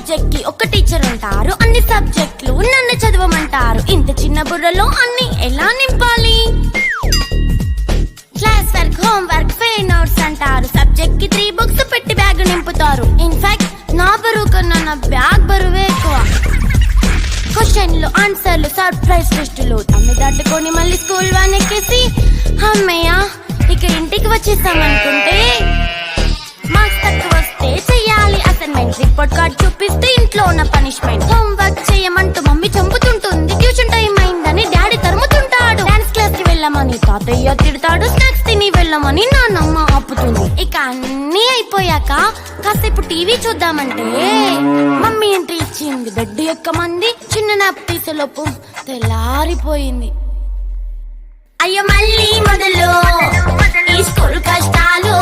Subject కి ఒక teacher ఉంటారు, అన్ని సబ్జెక్టులు నన్ను చదవమంటారు. ఇంత చిన్న బుర్రలో అన్ని ఎలా నింపాలి? Class work, home work, fair notes అంటారు. సబ్జెక్ట్ కి 3 బుక్స్ పెట్టి బ్యాగ్ నింపుతారు. ఇన్ఫాక్ట్ నా బరువు కన్నా నా బ్యాగ్ బరువే ఎక్కువ. క్వశ్చన్లు, ఆన్సర్లు, సర్ప్రైజ్ టెస్టులు అన్ని దాటుకొని మళ్ళీ స్కూల్ వ్యాన్ ఎక్కేసి అమ్మయ్య ఇక ఇంటికి వచ్చేసామనుకుంటే మార్క్స్ తక్కువ వస్తే చెయ్యాలి అసైన్మెంట్. రిపోర్ట్ కార్డ్ చూపిస్తే ఇంట్లో ఉన్న పనిష్మెంట్. హోమ్ వర్క్ చేయమంటూ మమ్మీ చంపుతుంటుంది. ట్యూషన్ టైం అయిందని డాడీ తరుముతుంటాడు. డాన్స్ క్లాస్ కి వెళ్ళమని తాతయ్య తిడతాడు. స్నాక్స్ తిని వెళ్ళమని నాన్నమ్మ ఆపుతుంది. ఇక అన్నీ అయిపోయాక కాసేపు టీవీ చూద్దామంటే మమ్మీ ఎంట్రీ ఇచ్చింది. బెడ్ ఎక్కమంది. చిన్న నాప్ తీసేలోపు తెల్లారిపోయింది. అయ్యో మళ్ళీ మొదలు ఈ స్కూల్ కష్టాలు.